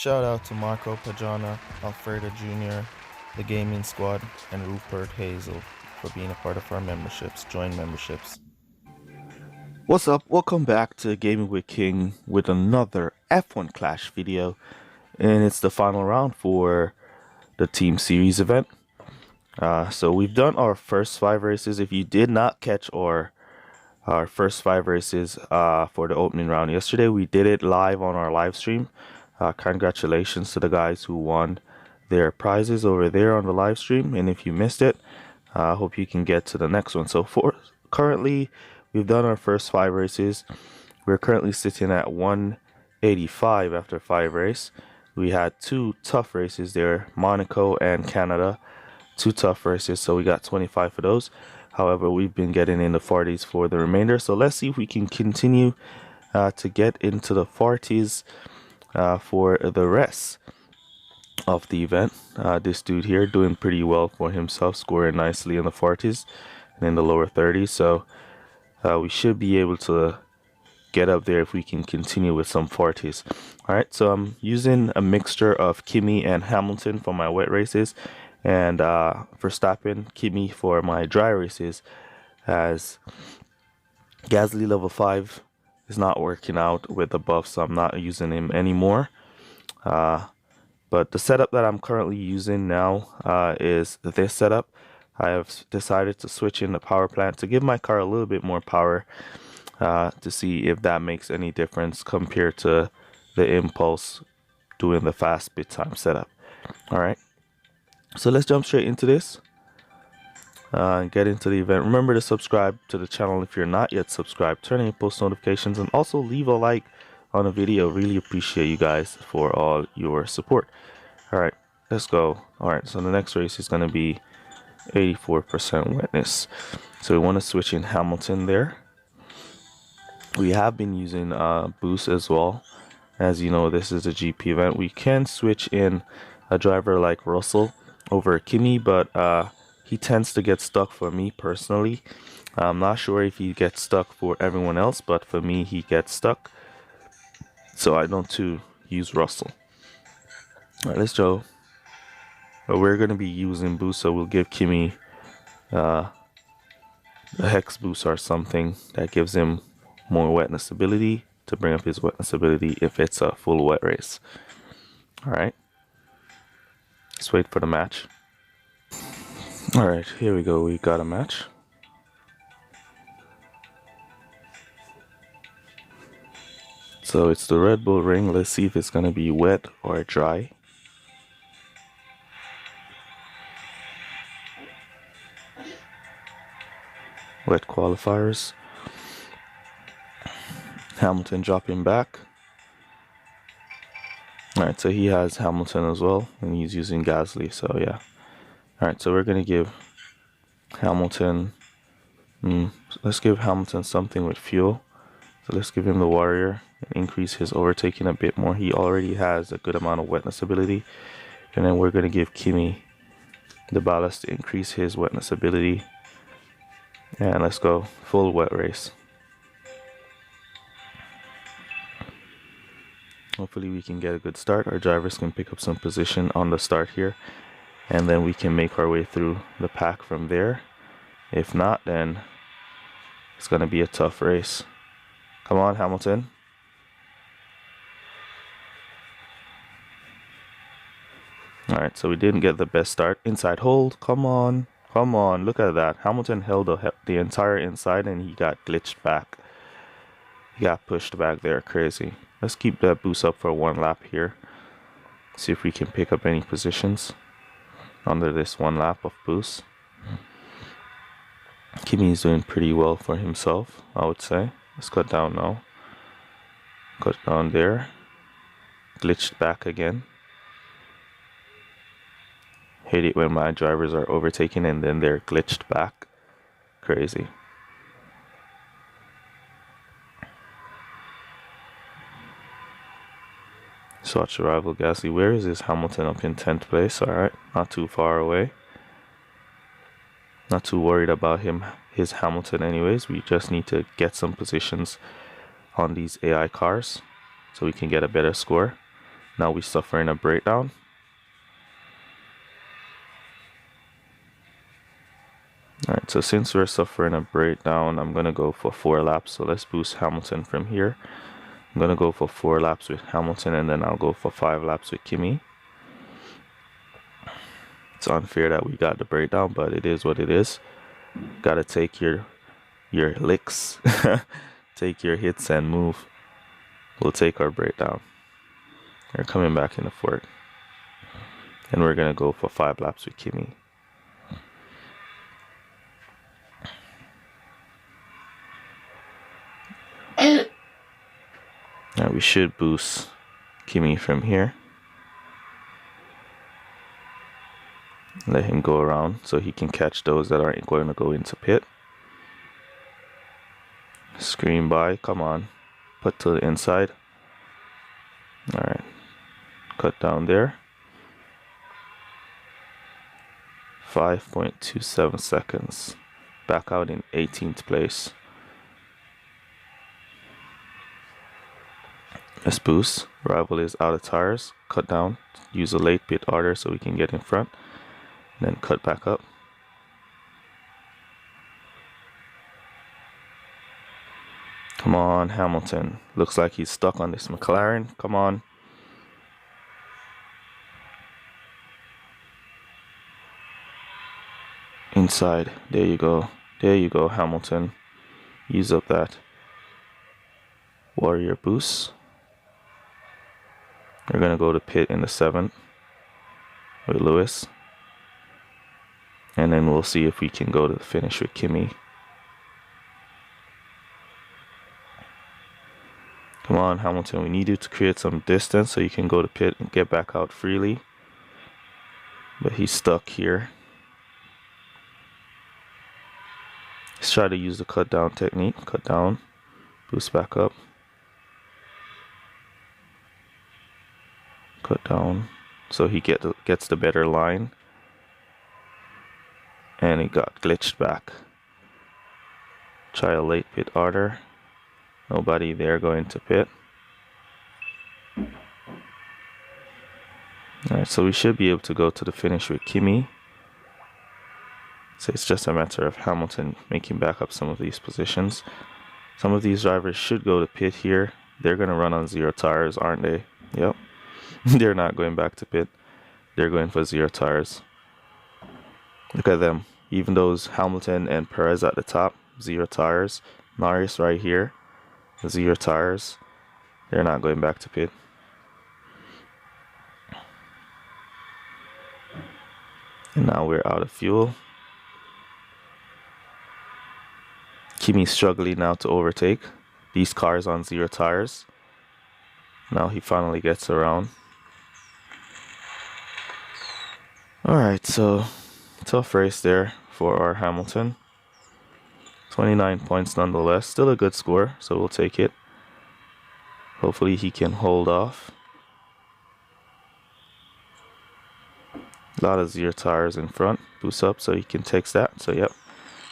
Shout out to Marco Pajana, Alfredo Jr., the Gaming Squad, and Rupert Hazel for being a part of our memberships. Join memberships. What's up? Welcome back to Gaming with King with another F1 Clash video. And it's the final round for the Team Series event. So we've done our first 5 races. If you did not catch our first 5 races for the opening round yesterday, we did it live on our live stream. Congratulations to the guys who won their prizes over there on the live stream. And if you missed it, I hope you can get to the next one. So currently, we've done our first 5 races. We're currently sitting at 185 after 5 races. We had 2 tough races there, Monaco and Canada. 2 tough races, so we got 25 for those. However, we've been getting in the 40s for the remainder. So let's see if we can continue to get into the 40s for the rest of the event. This dude here doing pretty well for himself, scoring nicely in the 40s and in the lower 30s. So we should be able to get up there if we can continue with some 40s. Alright, so I'm using a mixture of Kimi and Hamilton for my wet races, and Verstappen, Kimi for my dry races, as Gasly level 5 is not working out with the buff, so I'm not using him anymore. But the setup that I'm currently using now is this setup. I have decided to switch in the power plant to give my car a little bit more power, to see if that makes any difference compared to the impulse doing the fast bit time setup. Alright, so let's jump straight into this and get into the event. Remember to subscribe to the channel if you're not yet subscribed, turn on your post notifications, and also leave a like on the video. Really appreciate you guys for all your support. Alright, let's go. Alright, so the next race is going to be 84% wetness, so we want to switch in Hamilton there. We have been using boost as well. As you know, this is a GP event. We can switch in a driver like Russell over Kimi, but he tends to get stuck for me personally. I'm not sure if he gets stuck for everyone else, but for me he gets stuck, so I don't use Russell. Alright, let's go. We're going to be using boost, so we'll give Kimi a hex boost or something that gives him more wetness ability to bring up his wetness ability if it's a full wet race. Alright, let's wait for the match. Alright, here we go, we got a match. So it's the Red Bull Ring. Let's see if it's going to be wet or dry. Wet qualifiers. Hamilton dropping back. Alright, so he has Hamilton as well, and he's using Gasly, so yeah. Alright, so we're going to give Hamilton, let's give Hamilton something with fuel. So let's give him the Warrior and increase his overtaking a bit more. He already has a good amount of wetness ability. And then we're going to give Kimi the ballast to increase his wetness ability. And let's go full wet race. Hopefully we can get a good start. Our drivers can pick up some position on the start here, and then we can make our way through the pack from there. If not, then it's going to be a tough race. Come on, Hamilton. Alright, so we didn't get the best start. Inside hold. Come on. Come on. Look at that. Hamilton held the entire inside, and he got glitched back. He got pushed back there. Crazy. Let's keep that boost up for 1 lap here. See if we can pick up any positions under this 1 lap of boost. Kimi is doing pretty well for himself, I would say. Let's cut down now. Cut down there. Glitched back again. Hate it when my drivers are overtaking and then they're glitched back. Crazy. So watch the rival Gasly. Where is this Hamilton? Up in 10th place. Alright, not too far away. Not too worried about his Hamilton anyways. We just need to get some positions on these AI cars so we can get a better score. Now we're suffering a breakdown. Alright, so since we're suffering a breakdown, I'm going to go for 4 laps. So let's boost Hamilton from here. I'm going to go for 4 laps with Hamilton, and then I'll go for 5 laps with Kimi. It's unfair that we got the breakdown, but it is what it is. Gotta take your licks, take your hits and move. We'll take our breakdown. We're coming back in the fort, and we're gonna go for 5 laps with Kimi. Now we should boost Kimi from here. Let him go around so he can catch those that aren't going to go into pit. Screen by, come on. Put to the inside. Alright. Cut down there. 5.27 seconds. Back out in 18th place. Let's boost. Rival is out of tires. Cut down. Use a late pit order so we can get in front. Then cut back up. Come on, Hamilton. Looks like he's stuck on this McLaren. Come on. Inside. There you go. There you go, Hamilton. Use up that warrior boost. We're going to go to pit in the 7th with Lewis. And then we'll see if we can go to the finish with Kimi. Come on, Hamilton. We need you to create some distance so you can go to pit and get back out freely. But he's stuck here. Let's try to use the cut down technique. Cut down. Boost back up. Cut down. So he gets the better line. And it got glitched back. Try a late pit order. Nobody there going to pit. Alright, so we should be able to go to the finish with Kimi. So it's just a matter of Hamilton making back up some of these positions. Some of these drivers should go to pit here. They're going to run on 0 tires, aren't they? Yep. They're not going back to pit. They're going for 0 tires. Look at them. Even those Hamilton and Perez at the top, 0 tires. Norris right here, 0 tires. They're not going back to pit. And now we're out of fuel. Kimi's struggling now to overtake these cars on 0 tires. Now he finally gets around. Alright, so tough race there for our Hamilton. 29 points nonetheless. Still a good score, so we'll take it. Hopefully he can hold off. A lot of 0 tires in front. Boost up so he can take that. So yep.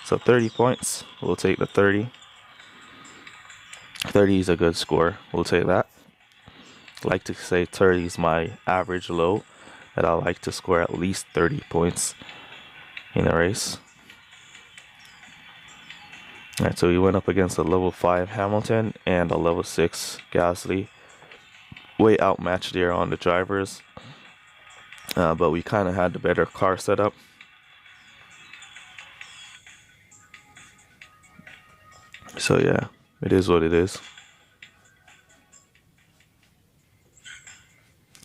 So 30 points. We'll take the 30. 30 is a good score. We'll take that. I like to say 30 is my average low. That I like to score at least 30 points in a race. Alright, so we went up against a level 5 Hamilton and a level 6 Gasly. Way outmatched there on the drivers. But we kind of had the better car setup. So yeah, it is what it is.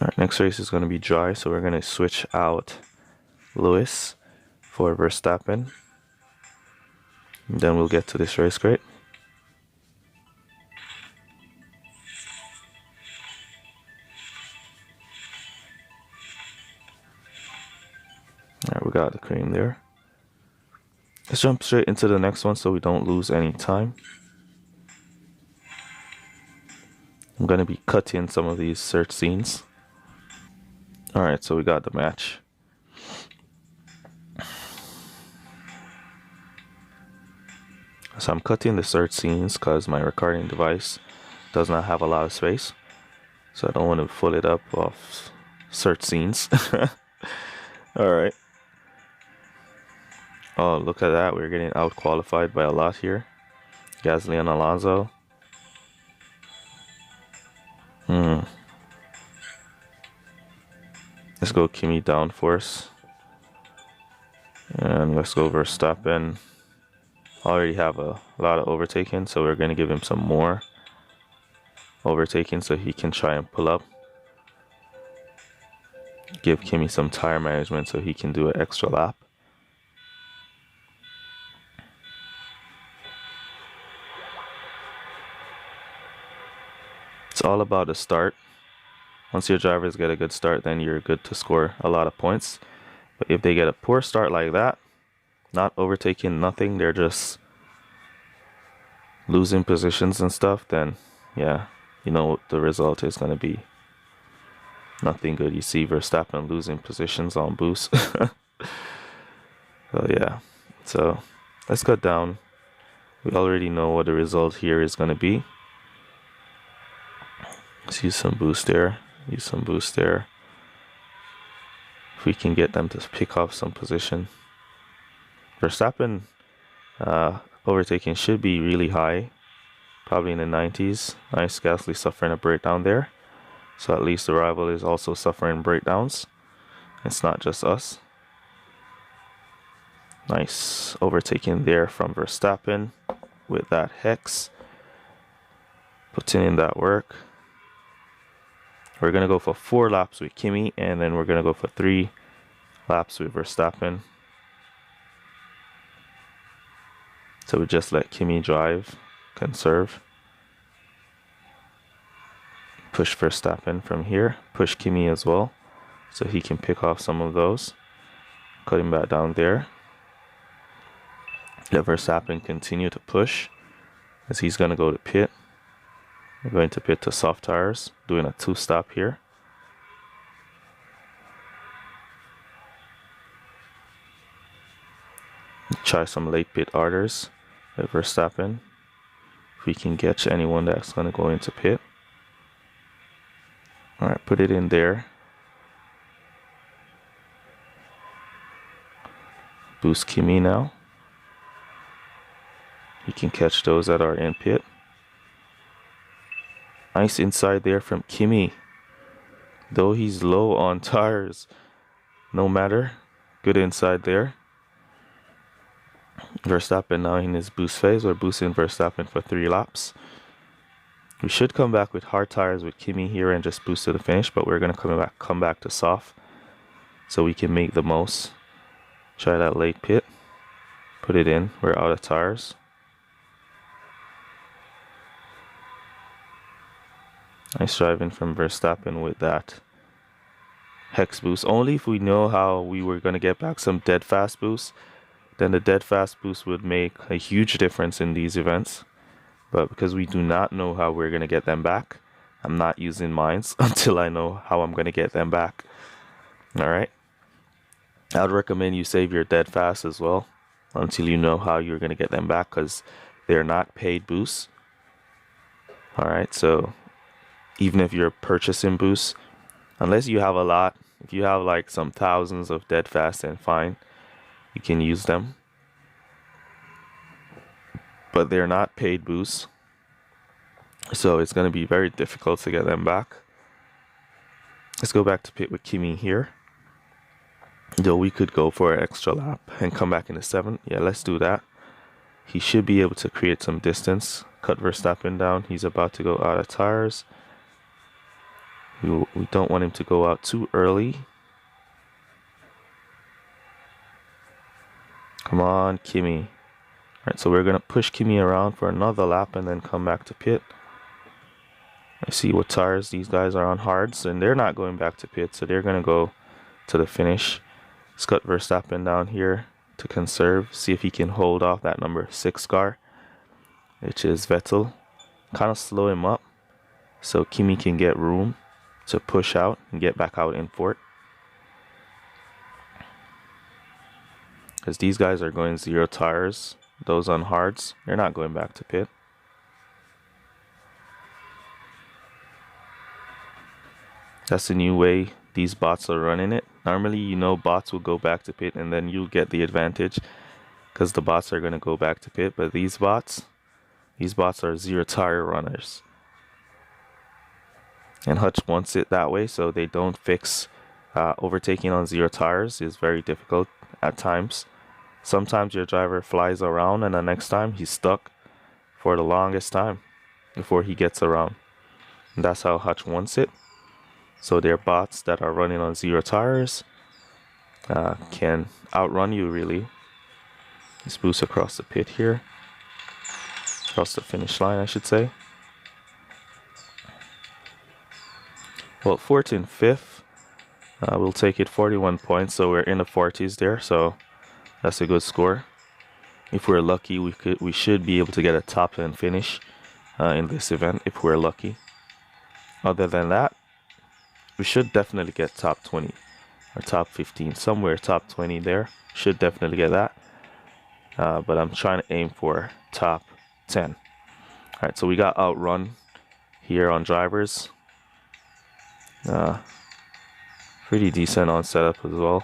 Alright, next race is going to be dry, so we're going to switch out Lewis for Verstappen. And then we'll get to this race crate. Alright, we got the cream there. Let's jump straight into the next one so we don't lose any time. I'm going to be cutting some of these search scenes. Alright, so we got the match. So I'm cutting the search scenes because my recording device does not have a lot of space. so I don't want to fill it up off search scenes. All right. Oh, look at that. We're getting out qualified by a lot here. Gasly and Alonso. Let's go Kimi downforce. And let's go Verstappen. Already have a lot of overtaking, so we're going to give him some more overtaking so he can try and pull up. Give Kimi some tire management so he can do an extra lap. It's all about the start. Once your drivers get a good start, then you're good to score a lot of points. But if they get a poor start like that, not overtaking nothing, they're just losing positions and stuff, then yeah, you know what the result is going to be. Nothing good. You see Verstappen losing positions on boost. So yeah, so let's go down. We already know what the result here is going to be. Let's use some boost there. Use some boost there. If we can get them to pick off some position. Verstappen overtaking should be really high, probably in the 90s. Nice, Gasly suffering a breakdown there. So at least the rival is also suffering breakdowns. It's not just us. Nice overtaking there from Verstappen with that hex. Putting in that work. We're going to go for 4 laps with Kimi, and then we're going to go for 3 laps with Verstappen. So we just let Kimi drive, conserve. Push Verstappen from here, push Kimi as well, so he can pick off some of those. Cut him back down there. Let Verstappen continue to push, as he's going to go to pit. We're going to pit to soft tires, doing a 2-stop here. Try some late pit orders with Verstappen. If we can catch anyone that's going to go into pit. Alright, put it in there. Boost Kimi now. He can catch those that are in pit. Nice inside there from Kimi. Though he's low on tires, no matter. Good inside there. Verstappen now in his boost phase. We're boosting Verstappen for 3 laps. We should come back with hard tires with Kimi here and just boost to the finish, but we're going to come back to soft so we can make the most. Try that late pit. Put it in. We're out of tires. Nice driving from Verstappen with that hex boost. Only if we know how we were going to get back some dead fast boost, then the dead fast boost would make a huge difference in these events. But because we do not know how we're going to get them back, I'm not using mines until I know how I'm going to get them back. Alright. I'd recommend you save your dead fast as well until you know how you're going to get them back, because they're not paid boosts. Alright, so even if you're purchasing boosts, unless you have a lot, if you have like some thousands of dead fast, then fine, you can use them. But they're not paid boosts, so it's going to be very difficult to get them back. Let's go back to pit with Kimi here. Though we could go for an extra lap and come back in the 7th. Yeah, let's do that. He should be able to create some distance. Cut Verstappen down. He's about to go out of tires. We don't want him to go out too early. Come on, Kimi. Alright, so we're going to push Kimi around for another lap and then come back to pit. I see what tires these guys are on hards, and they're not going back to pit, so they're going to go to the finish. Let's cut Verstappen down here to conserve. See if he can hold off that number 6 car, which is Vettel. Kind of slow him up so Kimi can get room to push out and get back out in fourth. Because these guys are going 0 tires. Those on hards, they're not going back to pit. That's the new way these bots are running it. Normally, you know, bots will go back to pit and then you get the advantage because the bots are going to go back to pit. But these bots are zero tire runners. And Hutch wants it that way so they don't fix overtaking on zero tires is very difficult at times. Sometimes your driver flies around and the next time he's stuck for the longest time before he gets around. And that's how Hutch wants it. So their bots that are running on zero tires can outrun you really. Let's boost across the pit here. Across the finish line, I should say. Well, 4th and 5th. We'll take it 41 points, so we're in the 40s there, so that's a good score. If we're lucky, we should be able to get a top 10 finish in this event if we're lucky. Other than that, we should definitely get top 20 or top 15, somewhere top 20 there. Should definitely get that. But I'm trying to aim for top 10. All right, so we got outrun here on drivers. Pretty decent on setup as well.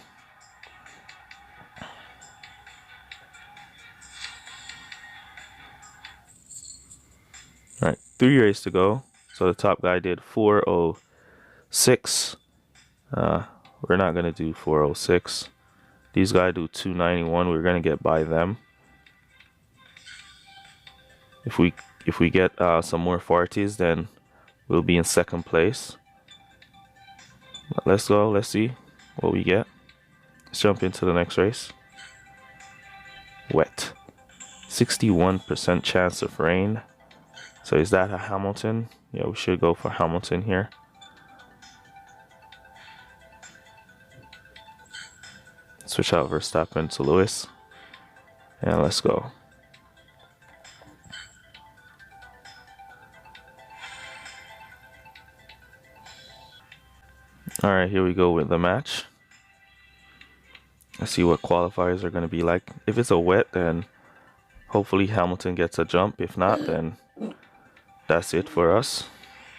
All right, 3 races to go. So the top guy did 4:06. We're not gonna do 4:06. These guys do 2:91. We're gonna get by them. If we get some more 40s, then we'll be in 2nd place. But let's go. Let's see what we get. Let's jump into the next race. Wet. 61% chance of rain. So is that a Hamilton? Yeah, we should go for Hamilton here. Switch out Verstappen to Lewis. And let's go. All right, here we go with the match. Let's see what qualifiers are going to be like. If it's a wet, then hopefully Hamilton gets a jump. If not, then that's it for us.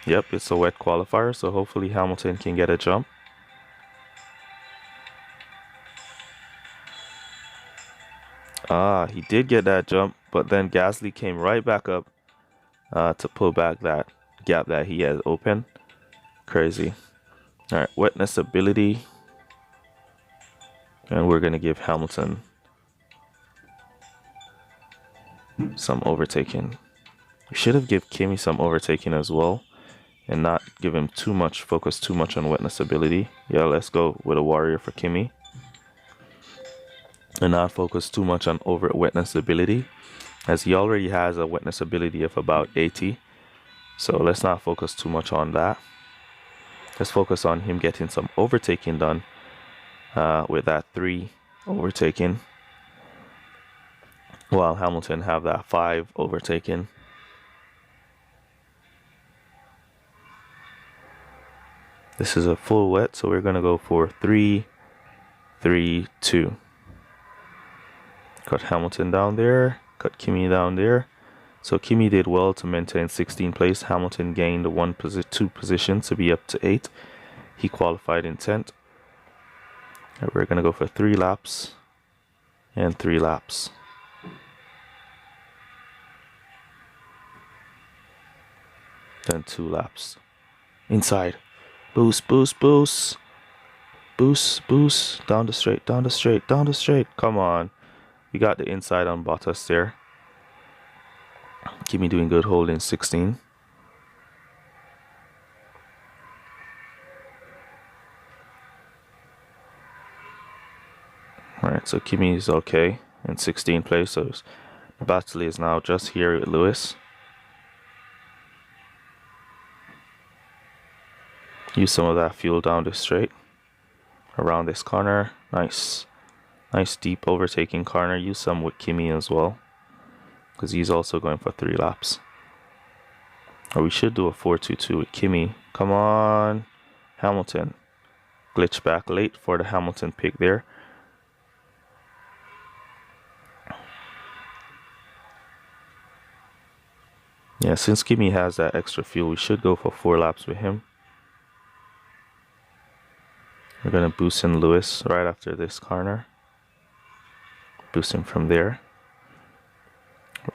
Yep, it's a wet qualifier, so hopefully Hamilton can get a jump. He did get that jump, but then Gasly came right back up to pull back that gap that he has open. Crazy. All right, wetness ability. And we're going to give Hamilton some overtaking. We should have given Kimi some overtaking as well and not give him focus too much on wetness ability. Yeah, let's go with a warrior for Kimi. And not focus too much on wetness ability, as he already has a wetness ability of about 80. So let's not focus too much on that. Let's focus on him getting some overtaking done with that 3 overtaking, while Hamilton have that 5 overtaking. This is a full wet, so we're gonna go for 3, 3, 2. Cut Hamilton down there, cut Kimi down there. So Kimi did well to maintain 16th place. Hamilton gained 2 positions to be up to 8. He qualified in 10th. And we're gonna go for 3 laps and 3 laps. Then 2 laps. Inside. Boost, boost, boost. Boost, boost. Down the straight, down the straight, down the straight. Come on. We got the inside on Bottas there. Kimi doing good, holding 16. Alright, so Kimi is okay in 16th place. So the battle is now just here with Lewis. Use some of that fuel down the straight. Around this corner. Nice. Nice deep overtaking corner. Use some with Kimi as well, because he's also going for 3 laps. Or we should do a 4-2-2 with Kimi. Come on, Hamilton. Glitch back late for the Hamilton pick there. Yeah, since Kimi has that extra fuel, we should go for 4 laps with him. We're going to boost in Lewis right after this corner. Boost him from there.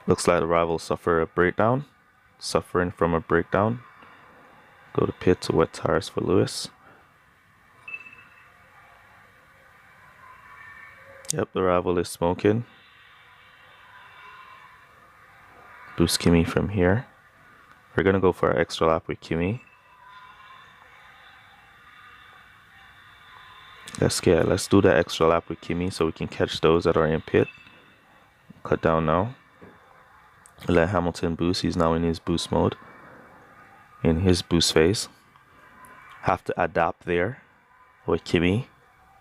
Looks like the rival suffer a breakdown. Suffering from a breakdown. Go to pit to wet tires for Lewis. Yep, the rival is smoking. Boost Kimi from here. We're going to go for our extra lap with Kimi. Let's do that extra lap with Kimi so we can catch those that are in pit. Cut down now. Let Hamilton boost. He's now in his boost mode. In his boost phase. Have to adapt there with Kimi,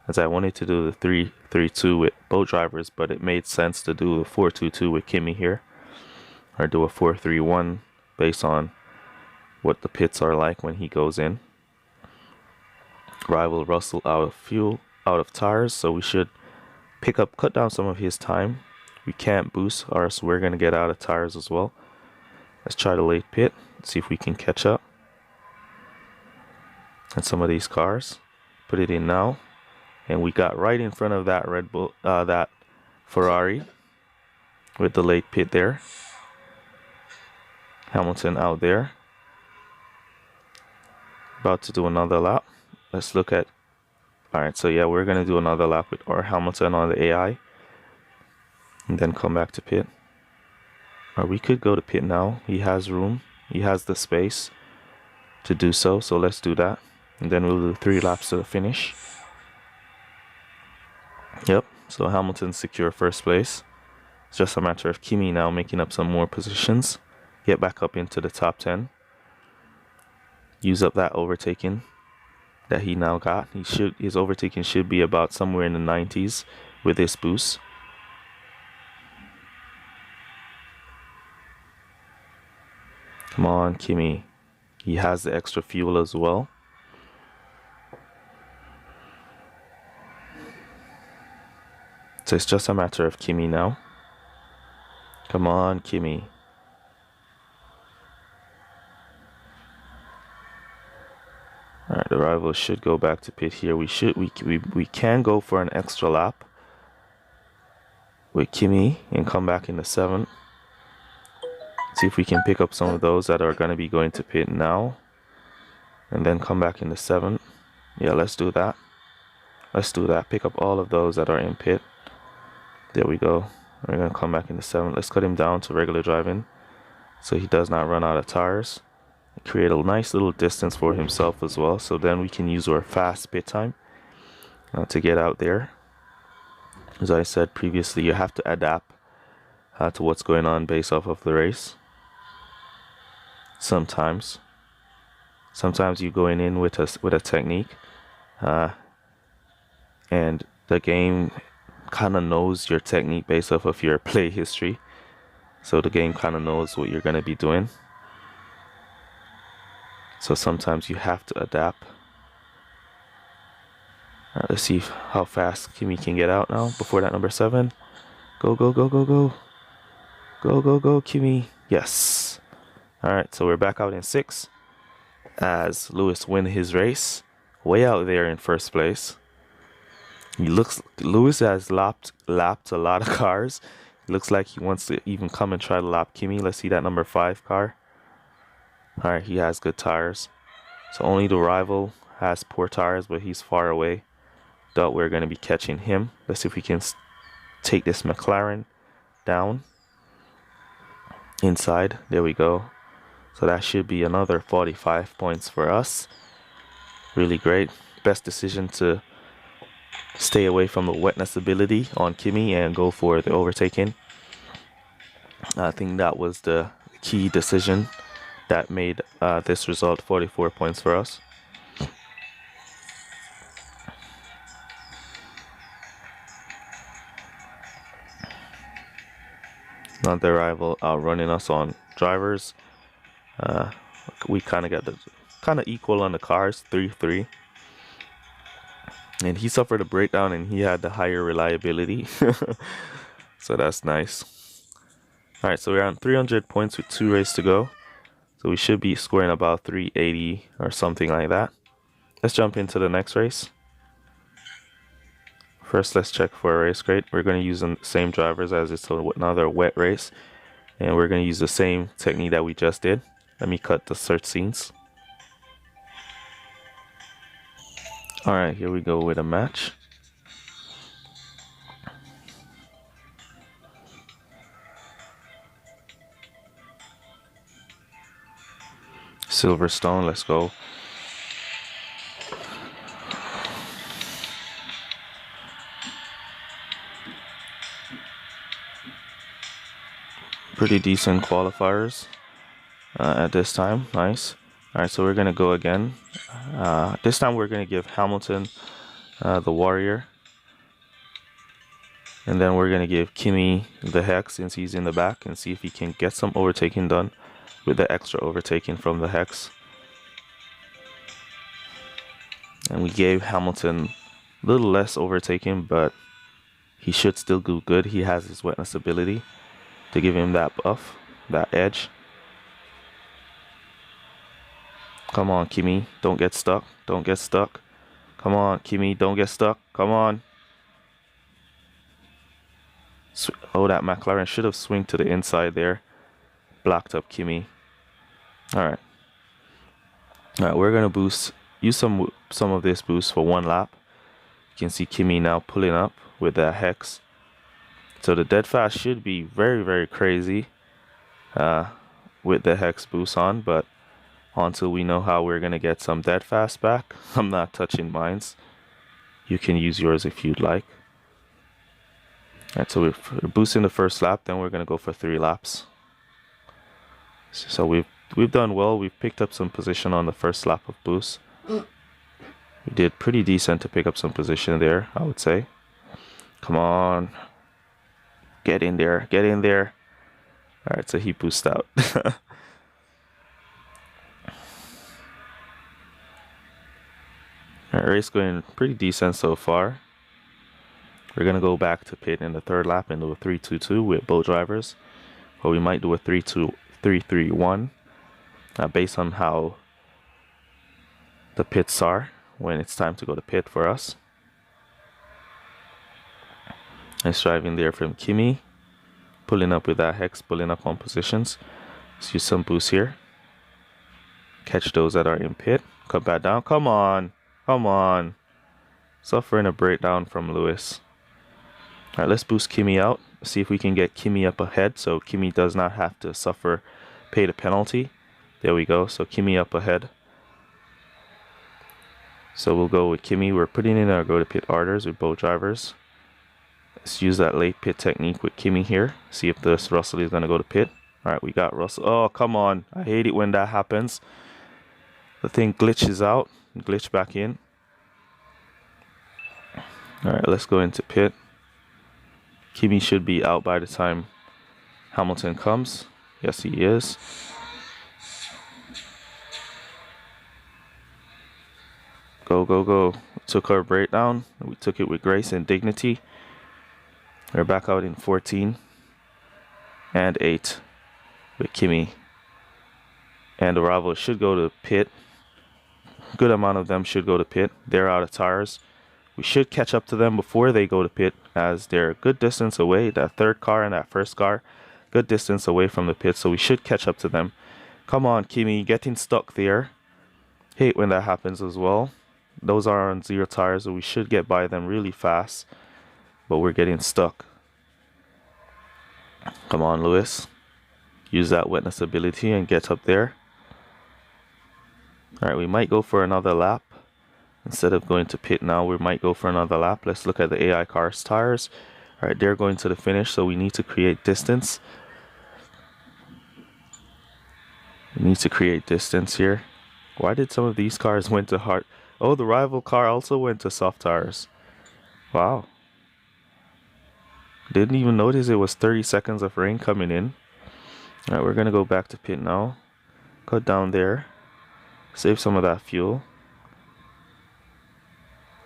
as I wanted to do the 3-3-2 with both drivers, but it made sense to do the 4-2-2 with Kimi here, or do a 4-3-1 based on what the pits are like when he goes in. Rival Russell out of fuel, out of tires, so we should cut down some of his time. We can't boost, or else we're gonna get out of tires as well. Let's try the late pit, see if we can catch up. And some of these cars, put it in now, and we got right in front of that Red Bull, that Ferrari, with the late pit there. Hamilton out there, about to do another lap. Let's look at. All right, so yeah, we're gonna do another lap with our Hamilton on the AI, and then come back to pit. Or we could go to pit now. He has room. He has the space to do so. So let's do that. And then we'll do 3 laps to the finish. Yep, so Hamilton secure first place. It's just a matter of Kimi now making up some more positions. Get back up into the top 10. Use up that overtaking that he now got. His overtaking should be about somewhere in the 90s with this boost. Come on, Kimi. He has the extra fuel as well. So it's just a matter of Kimi now. Come on, Kimi. Alright, the rival should go back to pit here. We can go for an extra lap with Kimi and come back in the 7th. See if we can pick up some of those that are going to be going to pit now. And then come back in the 7th. Yeah, let's do that. Let's do that. Pick up all of those that are in pit. There we go. We're going to come back in the 7th. Let's cut him down to regular driving so he does not run out of tires. Create a nice little distance for himself as well. So then we can use our fast pit time to get out there. As I said previously, you have to adapt to what's going on based off of the race. Sometimes you going in with a technique, and the game kind of knows your technique based off of your play history. So the game kind of knows what you're going to be doing. So sometimes you have to adapt. Let's see how fast Kimi can get out now before that number 7. Go, go, go, go, go. Go, go, go, Kimi. Yes. Alright, so we're back out in 6 as Lewis win his race. Way out there in first place. Lewis has lapped a lot of cars. It looks like he wants to even come and try to lap Kimi. Let's see that number 5 car. Alright, he has good tires. So only the rival has poor tires, but he's far away. Doubt we're going to be catching him. Let's see if we can take this McLaren down. Inside. There we go. So that should be another 45 points for us. Really great. Best decision to stay away from the wetness ability on Kimi and go for the overtaking. I think that was the key decision that made this result 44 points for us. Another rival outrunning us on drivers. We kind of got equal on the cars, 3-3. And he suffered a breakdown and he had the higher reliability. So that's nice. Alright, so we're on 300 points with 2 races to go. So we should be scoring about 380 or something like that. Let's jump into the next race. First, let's check for a race crate. We're going to use the same drivers as it's another wet race. And we're going to use the same technique that we just did. Let me cut the search scenes. Alright, here we go with a match. Silverstone, let's go. Pretty decent qualifiers at this time. Nice. Alright, so we're going to go again. This time we're going to give Hamilton the Warrior. And then we're going to give Kimi the Hex since he's in the back and see if he can get some overtaking done with the extra overtaking from the Hex. And we gave Hamilton a little less overtaking, but he should still do good. He has his wetness ability to give him that buff, that edge. Come on, Kimi, don't get stuck. Don't get stuck. Come on, Kimi, don't get stuck. Come on. Oh, that McLaren should have swung to the inside there. Blocked up Kimi. Alright. Alright, we're going to use some of this boost for one lap. You can see Kimi now pulling up with that Hex. So the dead fast should be very, very crazy with the Hex boost on, but until we know how we're going to get some dead fast back, I'm not touching mines. You can use yours if you'd like. Alright, so we're boosting the first lap, then we're going to go for 3 laps. So we've done well. We've picked up some position on the first lap of boost. We did pretty decent to pick up some position there, I would say. Come on. Get in there. Get in there. Alright, so he boosted out. Alright, race going pretty decent so far. We're going to go back to pit in the third lap and do a 3-2-2 with both drivers. Or we might do a 3-3-1 based on how the pits are when it's time to go to pit for us. Nice driving there from Kimi. Pulling up with that Hex, pulling up on positions. Let's use some boost here. Catch those that are in pit. Come back down. Come on. Come on. Suffering a breakdown from Lewis. Alright, let's boost Kimi out. See if we can get Kimi up ahead so Kimi does not have to pay the penalty. There we go. So Kimi up ahead. So we'll go with Kimi. We're putting in our go to pit orders with both drivers. Let's use that late pit technique with Kimi here. See if this Russell is going to go to pit. Alright, we got Russell. Oh, come on. I hate it when that happens. The thing glitches out. Glitch back in. Alright, let's go into pit. Kimi should be out by the time Hamilton comes. Yes, he is. Go, go, go. Took our breakdown. We took it with grace and dignity. We're back out in 14 and 8 with Kimi. And the rivals should go to pit. Good amount of them should go to pit. They're out of tires. We should catch up to them before they go to pit as they're a good distance away. That third car and that first car, good distance away from the pit. So we should catch up to them. Come on, Kimi, getting stuck there. Hate when that happens as well. Those are on 0 tires, so we should get by them really fast. But we're getting stuck. Come on, Lewis. Use that wetness ability and get up there. Alright, we might go for another lap. Instead of going to pit now, we might go for another lap. Let's look at the AI car's tires. Alright, they're going to the finish, so we need to create distance. We need to create distance here. Why did some of these cars went to hard? Oh, the rival car also went to soft tires. Wow. Didn't even notice it was 30 seconds of rain coming in. Alright, we're going to go back to pit now. Cut down there. Save some of that fuel.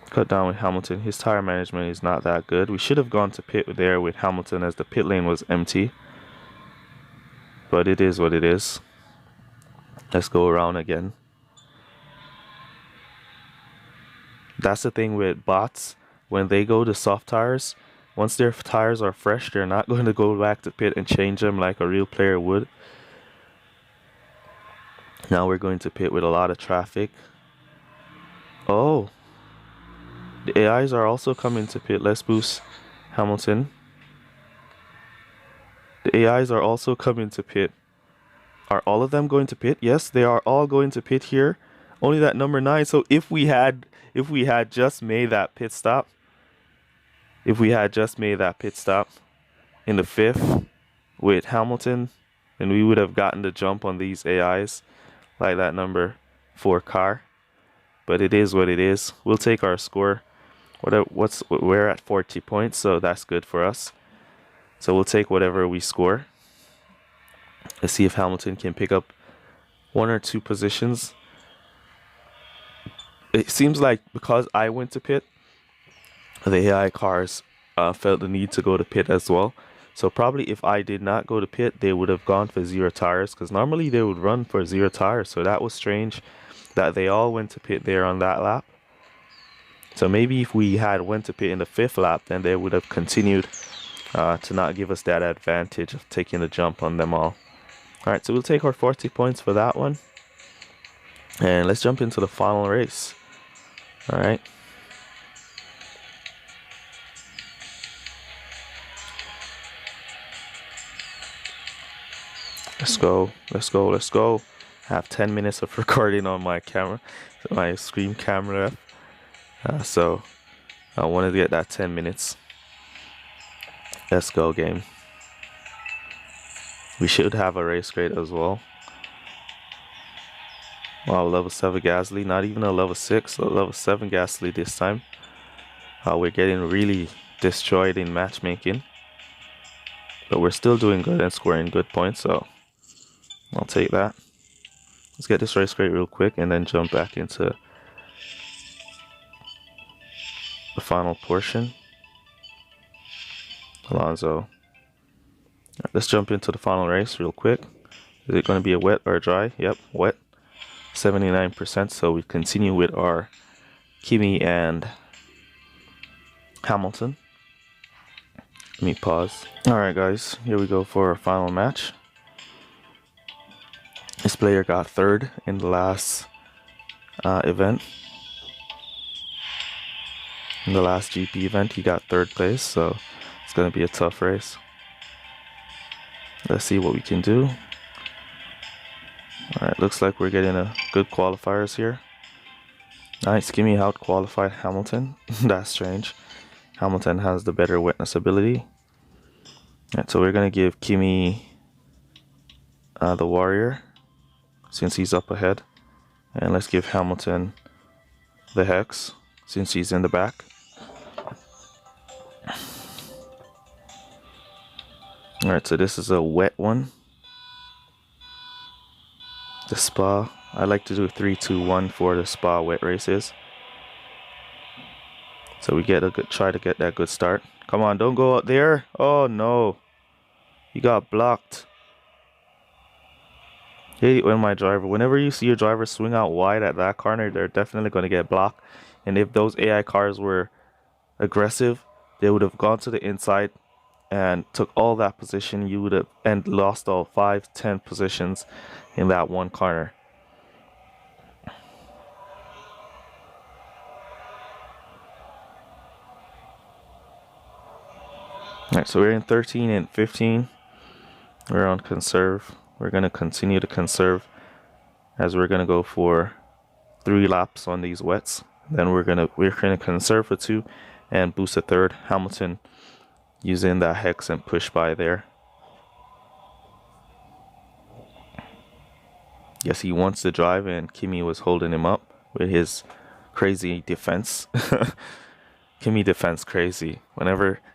Cut down with Hamilton. His tire management is not that good. We should have gone to pit there with Hamilton as the pit lane was empty. But it is what it is. Let's go around again. That's the thing with bots. when they go to soft tires, once their tires are fresh, they're not going to go back to pit and change them like a real player would. Now we're going to pit with a lot of traffic. Oh, the AIs are also coming to pit. Let's boost Hamilton. The AIs are also coming to pit. Are all of them going to pit? Yes, they are all going to pit here. Only that number 9. So if we had just made that pit stop, in the 5th with Hamilton, then we would have gotten the jump on these AIs like that number 4 car. But it is what it is. We'll take our score. We're at 40 points, so that's good for us. So we'll take whatever we score. Let's see if Hamilton can pick up 1 or 2 positions. It seems like because I went to pit, the AI cars felt the need to go to pit as well. So probably if I did not go to pit, they would have gone for 0 tires, because normally they would run for 0 tires. So that was strange that they all went to pit there on that lap. So maybe if we had went to pit in the 5th lap, then they would have continued to not give us that advantage of taking the jump on them all. Alright, so we'll take our 40 points for that one. And let's jump into the final race. Alright. Let's go. I have 10 minutes of recording on my camera, my screen camera. So I wanted to get that 10 minutes. Let's go, game. We should have a race grade as well. Wow, level 7 Gasly, not even a level 6, a level 7 Gasly this time. We're getting really destroyed in matchmaking. But we're still doing good and scoring good points, so I'll take that. Let's get this race grade real quick and then jump back into the final portion. Alonso. Let's jump into the final race real quick. Is it going to be a wet or a dry? Yep, wet. 79%. So we continue with our Kimi and Hamilton. Let me pause. Alright guys, here we go for our final match. This player got 3rd in the last event. In the last GP event, he got 3rd place, so it's going to be a tough race. Let's see what we can do. Alright, looks like we're getting a good qualifiers here. Nice, Kimi out qualified Hamilton. That's strange. Hamilton has the better witness ability. Alright, so we're going to give Kimi the warrior, since he's up ahead. And let's give Hamilton the hex, since he's in the back. Alright, so this is a wet one. The Spa. I like to do 3-2-1 for the Spa wet races. So we try to get that good start. Come on, don't go out there. Oh no. You got blocked. Hate when whenever you see your driver swing out wide at that corner, they're definitely going to get blocked. And if those AI cars were aggressive, they would have gone to the inside and took all that position. You would have lost all 5-10 positions in that one corner. Alright, so we're in 13 and 15. We're on conserve. We're going to continue to conserve as we're going to go for 3 laps on these wets. Then we're going to conserve for 2 and boost a 3rd. Hamilton using that hex and push by there. Yes, he wants to drive, and Kimi was holding him up with his crazy defense. Kimi defense crazy.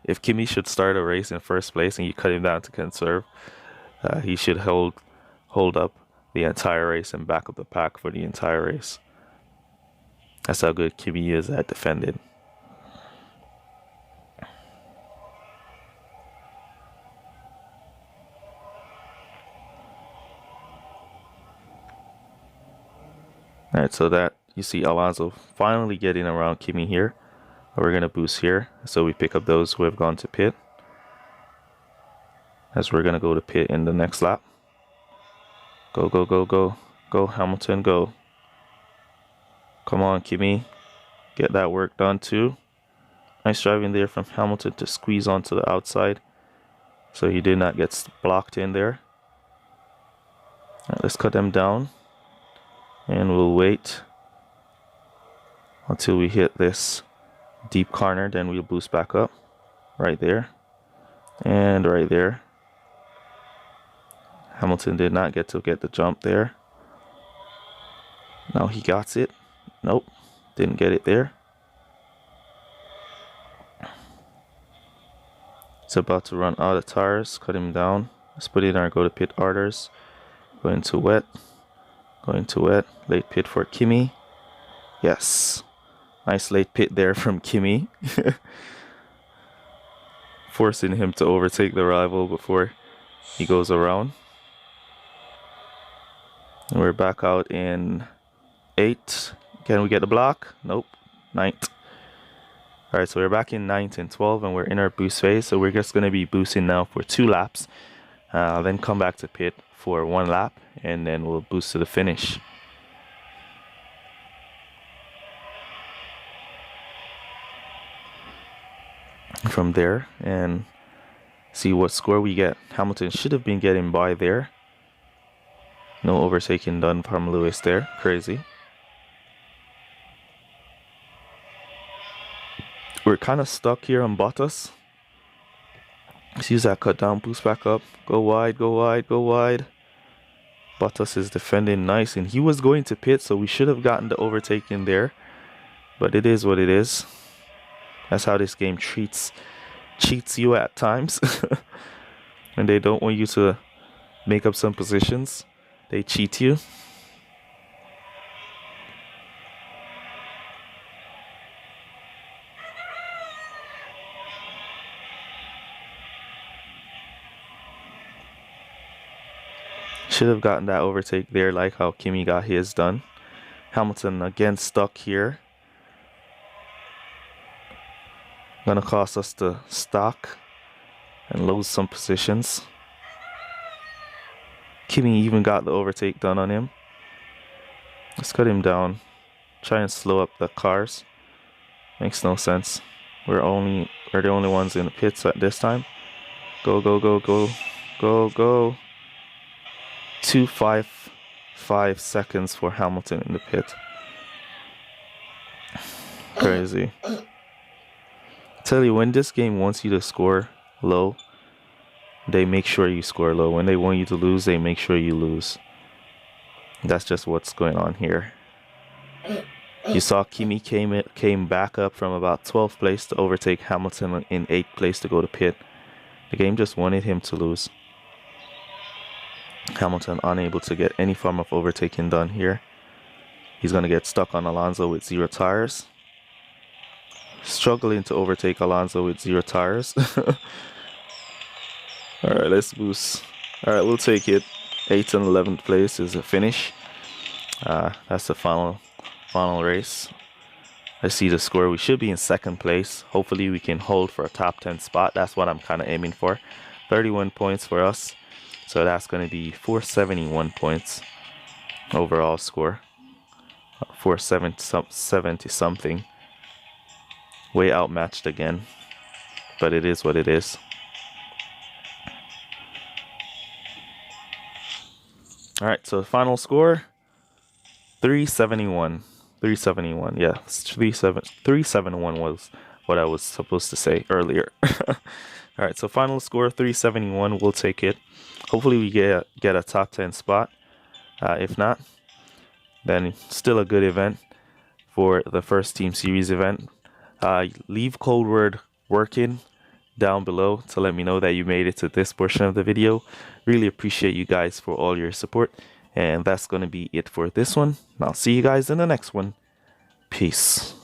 If Kimi should start a race in 1st place and you cut him down to conserve, he should hold up the entire race and back up the pack for the entire race. That's how good Kimi is at defending. Alright, so that you see Alonso finally getting around Kimi here. We're going to boost here, so we pick up those who have gone to pit, as we're going to go to pit in the next lap. Go, go, go, go. Go, Hamilton, go. Come on, Kimi. Get that work done too. Nice driving there from Hamilton to squeeze onto the outside, so he did not get blocked in there. Right, let's cut them down, and we'll wait until we hit this deep corner, then we'll boost back up. Right there, and right there. Hamilton did not get the jump there. Now he got it. Nope, didn't get it there. It's about to run out of tires. Cut him down. Let's put it in our go to pit orders. Going to wet. Going to wet. Late pit for Kimi. Yes. Nice late pit there from Kimi. Forcing him to overtake the rival before he goes around. And we're back out in 8th. Can we get the block? Nope. 9th. Alright, so we're back in 9th and 12th, and we're in our boost phase. So we're just going to be boosting now for 2 laps. Then come back to pit for 1 lap, and then we'll boost to the finish. From there, and see what score we get. Hamilton should have been getting by there. No overtaking done from Lewis there. Crazy. We're kind of stuck here on Bottas. Let's use that cut down, boost back up. Go wide, go wide, go wide. Bottas is defending nice, and he was going to pit, so we should have gotten the overtaking there. But it is what it is. That's how this game cheats you at times. When they don't want you to make up some positions, they cheat you. Should have gotten that overtake there, like how Kimi got his done. Hamilton again stuck here. Gonna cost us the stock and lose some positions. Kimi even got the overtake done on him. Let's cut him down. Try and slow up the cars. Makes no sense. We're the only ones in the pits at this time. Go, go, go, go, go, go. 2.55 seconds for Hamilton in the pit. Crazy. Tell you, when this game wants you to score low, they make sure you score low. When they want you to lose, they make sure you lose. That's just what's going on here. You saw Kimi came back up from about 12th place to overtake Hamilton in 8th place to go to pit. The game just wanted him to lose. Hamilton unable to get any form of overtaking done here. He's going to get stuck on Alonso with 0 tires. Struggling to overtake Alonso with 0 tires. Alright, let's boost. Alright, we'll take it. 8th and 11th place is a finish. That's the final race. I see the score. We should be in 2nd place. Hopefully we can hold for a top 10 spot. That's what I'm kind of aiming for. 31 points for us. So that's going to be 471 points overall score. 470 something. Way outmatched again. But it is what it is. Alright, so the final score, 371. 371, yeah, 371 was what I was supposed to say earlier. Alright, so final score, 371, we'll take it. Hopefully we get a top 10 spot. If not, then still a good event for the first Team Series event. Leave code word working down below to let me know that you made it to this portion of the video. Really appreciate you guys for all your support, and that's going to be it for this one. I'll see you guys in the next one. Peace.